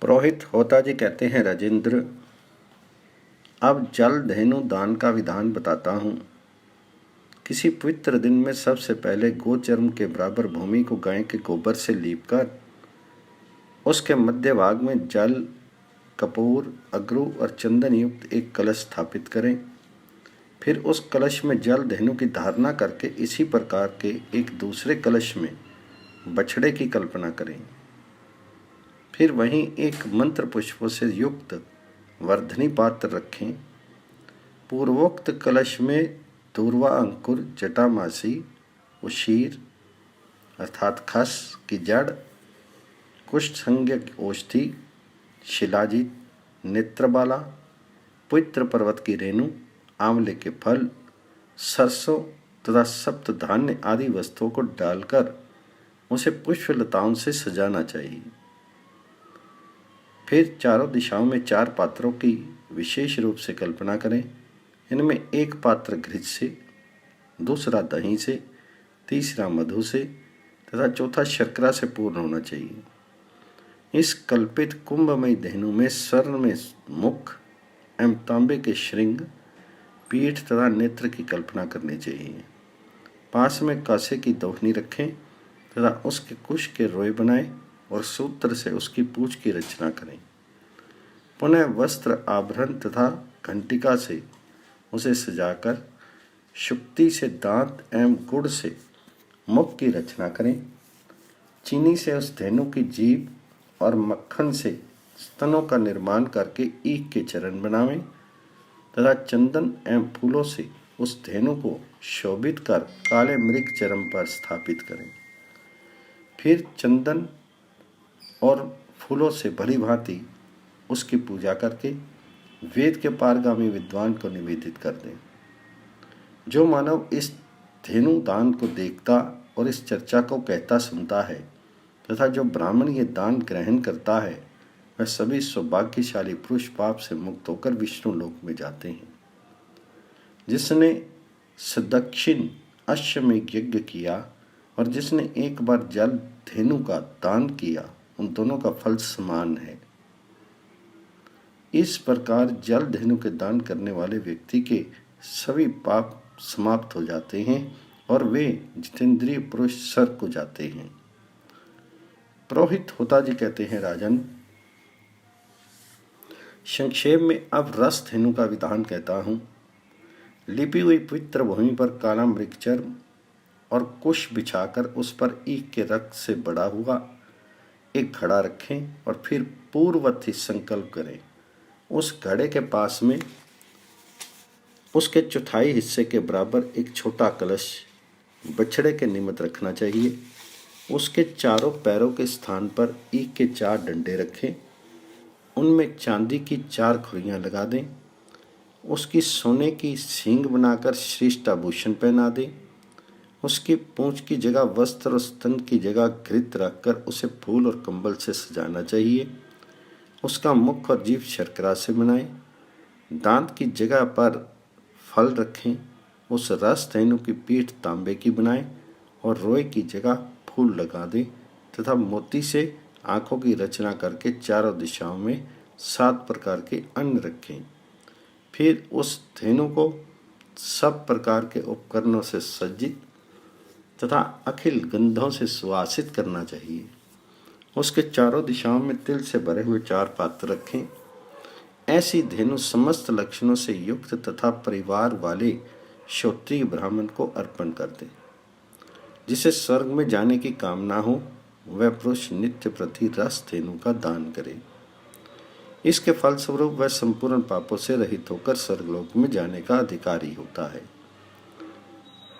पुरोहित होता जी कहते हैं, राजेंद्र, अब जल धेनु दान का विधान बताता हूँ। किसी पवित्र दिन में सबसे पहले गोचर्म के बराबर भूमि को गाय के गोबर से लीपकर उसके मध्य भाग में जल, कपूर, अगरू और चंदन युक्त एक कलश स्थापित करें। फिर उस कलश में जल धेनु की धारणा करके इसी प्रकार के एक दूसरे कलश में बछड़े की कल्पना करें। फिर वहीं एक मंत्र पुष्पों से युक्त वर्धनी पात्र रखें। पूर्वोक्त कलश में दूर्वा अंकुर, जटामासी, उशीर अर्थात खस की जड़, कुष्ठ संज्ञक औषधि, शिलाजीत, नेत्रबाला, पवित्र पर्वत की रेणु, आंवले के फल, सरसों तथा सप्त धान्य आदि वस्तुओं को डालकर उसे पुष्पलताओं से सजाना चाहिए। फिर चारों दिशाओं में 4 पात्रों की विशेष रूप से कल्पना करें। इनमें एक पात्र घृत से, दूसरा दही से, तीसरा मधु से तथा चौथा शर्करा से पूर्ण होना चाहिए। इस कल्पित कुंभमयी धेनु में स्वर्ण में मुख एवं तांबे के श्रृंग, पीठ तथा नेत्र की कल्पना करनी चाहिए। पास में कांसे की दोहनी रखें तथा उसके कुश के रोए बनाएं और सूत्र से उसकी पूंछ की रचना करें। पुनः वस्त्र, आभरण तथा घंटिका से उसे सजाकर शुक्ति से दांत एवं गुड़ से मुख की रचना करें। चीनी से उस धेनु की जीभ और मक्खन से स्तनों का निर्माण करके ईख के चरण बनावें तथा चंदन एवं फूलों से उस धेनु को शोभित कर काले मृग चरम पर स्थापित करें। फिर चंदन और फूलों से भली भांति उसकी पूजा करके वेद के पारगामी विद्वान को निवेदित कर दें। जो मानव इस धेनु दान को देखता और इस चर्चा को कहता सुनता है तथा जो ब्राह्मण ये दान ग्रहण करता है, वह सभी सौभाग्यशाली पुरुष पाप से मुक्त होकर विष्णु लोक में जाते हैं। जिसने सदक्षिण अश्वमेध यज्ञ किया और जिसने एक बार जल धेनु का दान किया, उन दोनों का फल समान है। इस प्रकार जल धेनु के दान करने वाले व्यक्ति के सभी पाप समाप्त हो जाते हैं और वे जितेंद्रिय पुरुष स्वर्ग को जाते हैं। पुरोहित होता जी कहते हैं, राजन, संक्षेप में अब रस धेनु का विधान कहता हूँ। लिपि हुई पवित्र भूमि पर काला मृगचर्म और कुश बिछाकर उस पर ईख के रक्त से बड़ा हुआ एक घड़ा रखें और फिर पूर्ववत ही संकल्प करें। उस घड़े के पास में उसके चौथाई हिस्से के बराबर एक छोटा कलश बछड़े के निमित्त रखना चाहिए। उसके चारों पैरों के स्थान पर ईख के 4 डंडे रखें। उनमें चांदी की 4 खुरियां लगा दें। उसकी सोने की सींग बनाकर श्रेष्ठ आभूषण पहना दें। उसकी पूंछ की जगह वस्त्र और स्तन की जगह घृत रखकर उसे फूल और कंबल से सजाना चाहिए। उसका मुख और जीभ शर्करा से बनाएं। दांत की जगह पर फल रखें। उस रस धेनु की पीठ तांबे की बनाएं और रोए की जगह फूल लगा दें तथा मोती से आंखों की रचना करके चारों दिशाओं में 7 प्रकार के अन्न रखें। फिर उस धेनु को सब प्रकार के उपकरणों से सज्जित तथा अखिल गंधों से सुवासित करना चाहिए। उसके चारों दिशाओं में तिल से भरे हुए 4 पात्र रखें। ऐसी धेनु समस्त लक्षणों से युक्त तथा परिवार वाले क्षत्रिय ब्राह्मण को अर्पण कर दे। जिसे स्वर्ग में जाने की कामना हो, वह पुरुष नित्य प्रति रस धेनु का दान करे। इसके फलस्वरूप वह संपूर्ण पापों से रहित होकर स्वर्गलोक में जाने का अधिकारी होता है।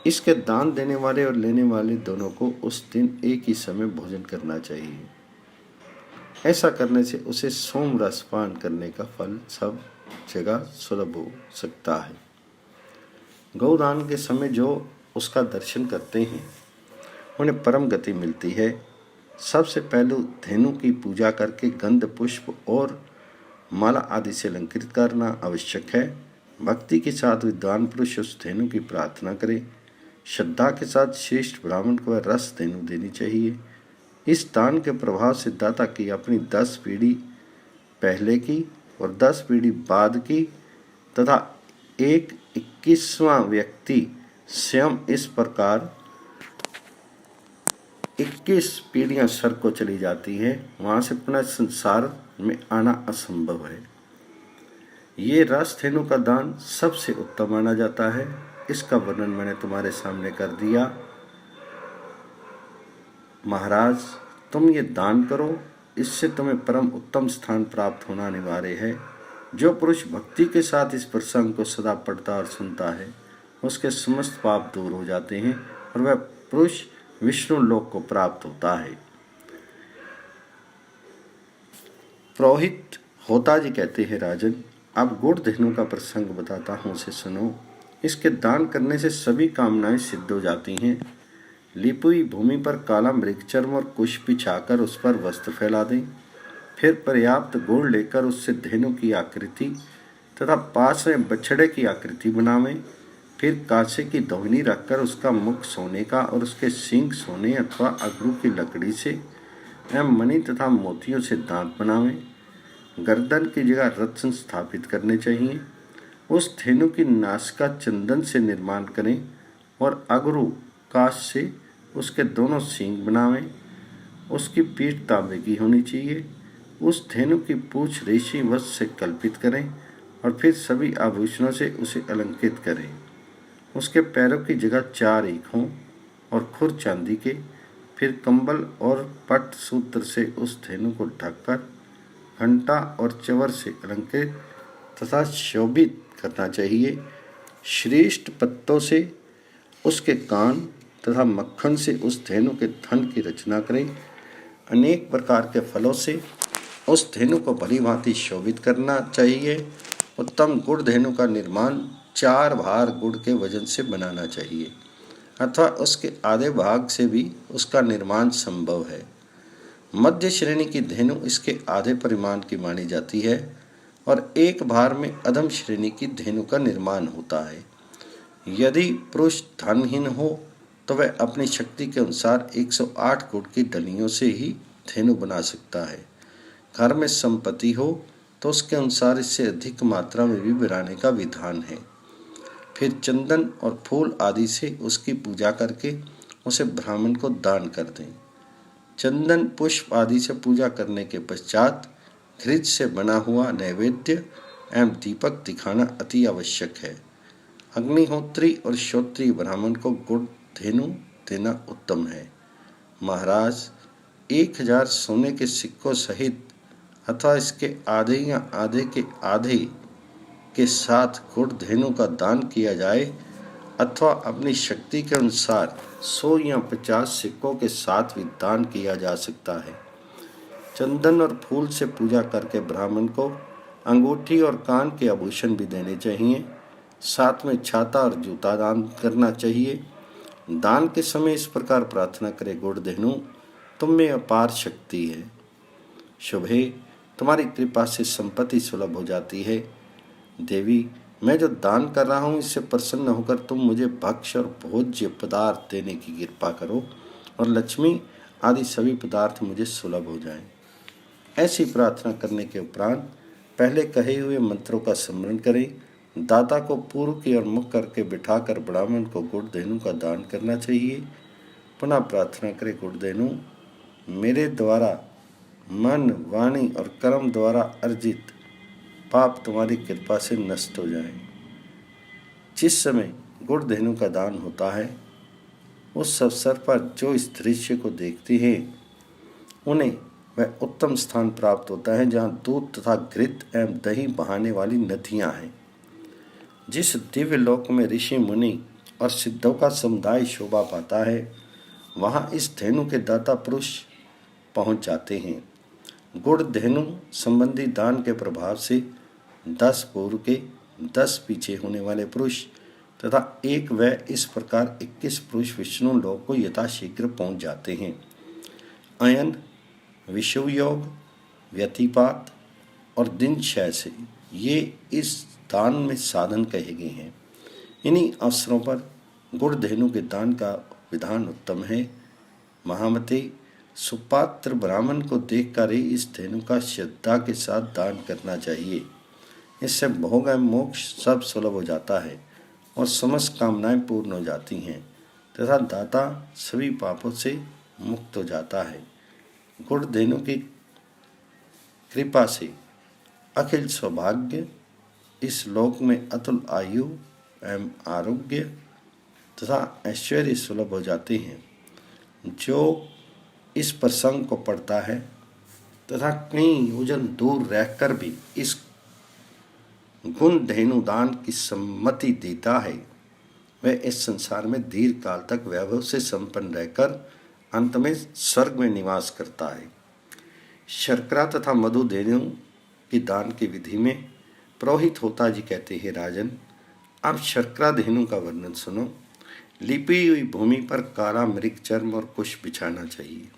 इसके दान देने वाले और लेने वाले दोनों को उस दिन एक ही समय भोजन करना चाहिए। ऐसा करने से उसे सोम रस पान करने का फल सब जगह सुलभ हो सकता है। गौदान के समय जो उसका दर्शन करते हैं, उन्हें परम गति मिलती है। सबसे पहले धेनु की पूजा करके गंध, पुष्प और माला आदि से अलंकृत करना आवश्यक है। भक्ति के साथ विद्वान पुरुष उस धेनु की प्रार्थना करे। श्रद्धा के साथ श्रेष्ठ ब्राह्मण को रस धेनु देनी चाहिए। इस दान के प्रभाव से दाता की अपनी 10 पीढ़ी पहले की और 10 पीढ़ी बाद की तथा एक 21वां व्यक्ति स्वयं इस प्रकार 21 पीढ़ियां सर को चली जाती है, वहां से पुनः संसार में आना असंभव है। ये रासधेनु का दान सबसे उत्तम माना जाता है। इसका वर्णन मैंने तुम्हारे सामने कर दिया। महाराज, तुम ये दान करो, इससे तुम्हें परम उत्तम स्थान प्राप्त होना अनिवार्य है। जो पुरुष भक्ति के साथ इस प्रसंग को सदा पढ़ता और सुनता है, उसके समस्त पाप दूर हो जाते हैं और वह पुरुष विष्णु लोक को प्राप्त होता है। पुरोहित होता जी कहते हैं, राजन, अब गुड़ धेनु का प्रसंग बताता हूँ, उसे सुनो। इसके दान करने से सभी कामनाएं सिद्ध हो जाती हैं। लिपी हुई भूमि पर काला मृगचर्म और कुश बिछाकर उस पर वस्त्र फैला दें। फिर पर्याप्त गुड़ लेकर उससे धेनु की आकृति तथा पास में बछड़े की आकृति बनावें। फिर कांसे की दोहनी रखकर उसका मुख सोने का और उसके सींग सोने अथवा अगरू की लकड़ी से एवं मणि तथा मोतियों से दांत बनावें। गर्दन की जगह रत्न स्थापित करने चाहिए। उस धेनु की नासिका चंदन से निर्माण करें और अगरू कांच से उसके दोनों सींग बनावें। उसकी पीठ तांबे की होनी चाहिए। उस धेनु की पूंछ रेशमी वस्त्र से कल्पित करें और फिर सभी आभूषणों से उसे अलंकृत करें। उसके पैरों की जगह 4 ईख हों और खुर चांदी के। फिर कंबल और पट सूत्र से उस धेनु को ढककर घंटा और चवर से अलंकृत तथा शोभित करना चाहिए। श्रेष्ठ पत्तों से उसके कान तथा मक्खन से उस धेनु के थन की रचना करें। अनेक प्रकार के फलों से उस धेनु को भली भांति शोभित करना चाहिए। उत्तम गुड़ धेनु का निर्माण 4 भार गुड़ के वजन से बनाना चाहिए अथवा उसके आधे भाग से भी उसका निर्माण संभव है। मध्य श्रेणी की धेनु इसके आधे परिमाण की मानी जाती है और 1 भार में अधम श्रेणी की धेनु का निर्माण होता है। यदि पुरुष धनहीन हो तो वह अपनी शक्ति के अनुसार 108 गुड़ की डलियों से ही धेनु बना सकता है। घर में संपत्ति हो तो उसके अनुसार इससे अधिक मात्रा में भी बनाने का विधान है। फिर चंदन और फूल आदि से उसकी पूजा करके उसे ब्राह्मण को दान कर दें। चंदन पुष्प आदि से पूजा करने के पश्चात घृत से बना हुआ नैवेद्य एवं दीपक दिखाना अति आवश्यक है। अग्निहोत्री और श्रोत्रिय ब्राह्मण को गुड़ धेनु देना उत्तम है। महाराज, 1000 सोने के सिक्कों सहित अथवा इसके आधे या आधे के आधे के साथ गुड़ धेनु का दान किया जाए अथवा अपनी शक्ति के अनुसार 100 या 50 सिक्कों के साथ भी दान किया जा सकता है। चंदन और फूल से पूजा करके ब्राह्मण को अंगूठी और कान के आभूषण भी देने चाहिए। साथ में छाता और जूता दान करना चाहिए। दान के समय इस प्रकार प्रार्थना करे, गुड़ धेनु, तुम में अपार शक्ति है। शुभे, तुम्हारी कृपा से संपत्ति सुलभ हो जाती है। देवी, मैं जो दान कर रहा हूँ इससे प्रसन्न होकर तुम मुझे भक्ष्य और भोज्य पदार्थ देने की कृपा करो और लक्ष्मी आदि सभी पदार्थ मुझे सुलभ हो जाएं। ऐसी प्रार्थना करने के उपरांत पहले कहे हुए मंत्रों का स्मरण करें। दाता को पूर्व की ओर मुख करके बिठाकर ब्राह्मण को गुड़ धेनु का दान करना चाहिए। पुनः प्रार्थना करें, गुड़ धेनु, मेरे द्वारा मन, वाणी और कर्म द्वारा अर्जित पाप तुम्हारी कृपा से नष्ट हो जाएं। जिस समय गुड़ धेनु का दान होता है उस अवसर पर जो इस दृश्य को देखते हैं उन्हें वह उत्तम स्थान प्राप्त होता है जहाँ दूध तथा घृत एवं दही बहाने वाली नदियाँ हैं। जिस दिव्य लोक में ऋषि मुनि और सिद्धों का समुदाय शोभा पाता है वहाँ इस धेनु के दाता पुरुष पहुँच जाते हैं। गुड़ धेनु संबंधी दान के प्रभाव से 10 पूर्व के 10 पीछे होने वाले पुरुष तथा एक व इस प्रकार 21 पुरुष विष्णु लोक को यथाशीघ्र पहुँच जाते हैं। अयन, विषुव योग, व्यतिपात और दिनक्षय से ये इस दान में साधन कहे गए हैं। इन्हीं अवसरों पर गुड़ धेनु के दान का विधान उत्तम है। महामते, सुपात्र ब्राह्मण को देखकर ही इस धेनु का श्रद्धा के साथ दान करना चाहिए। इससे भोग एवं मोक्ष सब सुलभ हो जाता है और समस्त कामनाएं पूर्ण हो जाती हैं तथा दाता सभी पापों से मुक्त हो जाता है। गुड़ धेनु की कृपा से अखिल सौभाग्य इस लोक में अतुल आयु एवं आरोग्य तथा ऐश्वर्य सुलभ हो जाते हैं। जो इस प्रसंग को पढ़ता है तथा कई योजन दूर रहकर भी इस गुण धेनु दान की सम्मति देता है, वह इस संसार में दीर्घ काल तक वैभव से संपन्न रहकर अंत में स्वर्ग में निवास करता है। शर्करा तथा मधु धेनु की दान की विधि में पुरोहित होता जी कहते हैं, राजन अब शर्करा धेनु का वर्णन सुनो। लिपी हुई भूमि पर काला मृग चर्म और कुश बिछाना चाहिए।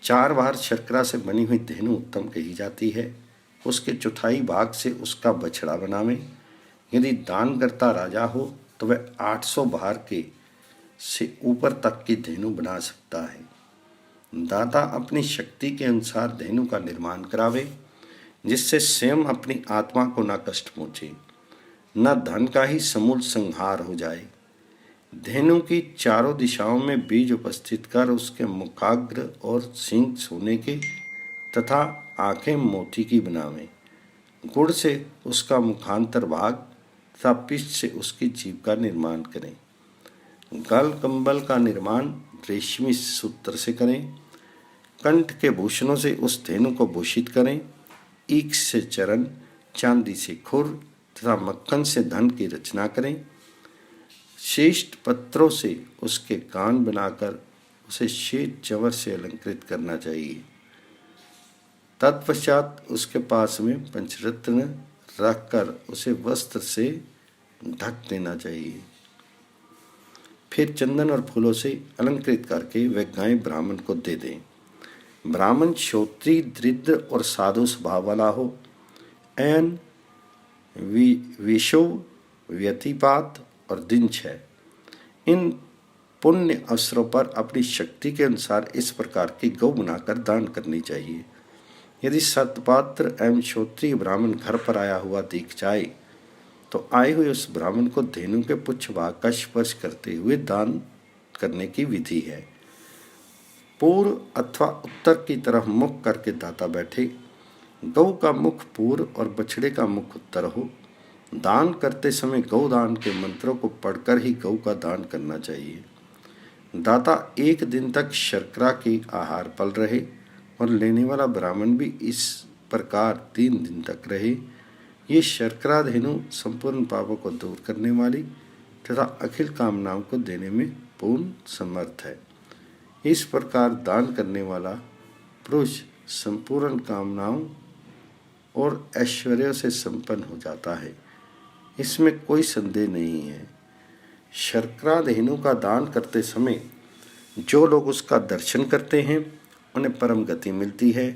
4 बार शर्करा से बनी हुई धेनु उत्तम कही जाती है। उसके चौथाई भाग से उसका बछड़ा बनावे। यदि दानकर्ता राजा हो तो वह 800 भार के से ऊपर तक की धेनु बना सकता है। दाता अपनी शक्ति के अनुसार धेनु का निर्माण करावे, जिससे स्वयं अपनी आत्मा को न कष्ट पहुँचे, न धन का ही समूल संहार हो जाए। धेनु की चारों दिशाओं में बीज उपस्थित कर उसके मुखाग्र और सींग सोने के तथा आंखें मोती की बनावें। गुड़ से उसका मुखांतर भाग तथा पिष्ट से उसकी जीभ का निर्माण करें। गल कंबल का निर्माण रेशमी सूत्र से करें। कंठ के भूषणों से उस धेनु को भूषित करें। ईख से चरण, चांदी से खुर तथा मक्खन से धन की रचना करें। श्रेष्ठ पत्रों से उसके कान बनाकर उसे श्वेत जवर से अलंकृत करना चाहिए। तत्पश्चात उसके पास में पंचरत्न रखकर उसे वस्त्र से ढक देना चाहिए। फिर चंदन और फूलों से अलंकृत करके वह गाय ब्राह्मण को दे दें। ब्राह्मण श्रोत्री, दृढ़ और साधु स्वभाव वाला हो। एन विषो व्यतिपात और दिन 6 इन पुण्य अवसरों पर अपनी शक्ति के अनुसार इस प्रकार की गौ बनाकर दान करनी चाहिए। यदि सतपात्र एवं श्रोत्रिय ब्राह्मण घर पर आया हुआ दिख जाए तो आए हुए उस ब्राह्मण को धेनु के पुच्छ भाग का स्पर्श करते हुए दान करने की विधि है। पूर्व अथवा उत्तर की तरफ मुख करके दाता बैठे। गौ का मुख पूर्व और बछड़े का मुख उत्तर हो। दान करते समय गौदान के मंत्रों को पढ़कर ही गौ का दान करना चाहिए। दाता 1 दिन तक शर्करा की आहार पल रहे और लेने वाला ब्राह्मण भी इस प्रकार 3 दिन तक रहे। ये शर्करा धेनु संपूर्ण पापों को दूर करने वाली तथा अखिल कामनाओं को देने में पूर्ण समर्थ है। इस प्रकार दान करने वाला पुरुष संपूर्ण कामनाओं और ऐश्वर्य से संपन्न हो जाता है, इसमें कोई संदेह नहीं है। शर्करा धेनु का दान करते समय जो लोग उसका दर्शन करते हैं उन्हें परम गति मिलती है।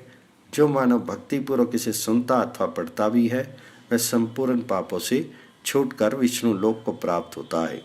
जो मानव भक्तिपूर्वक इसे सुनता अथवा पढ़ता भी है, वह संपूर्ण पापों से छूटकर विष्णु लोक को प्राप्त होता है।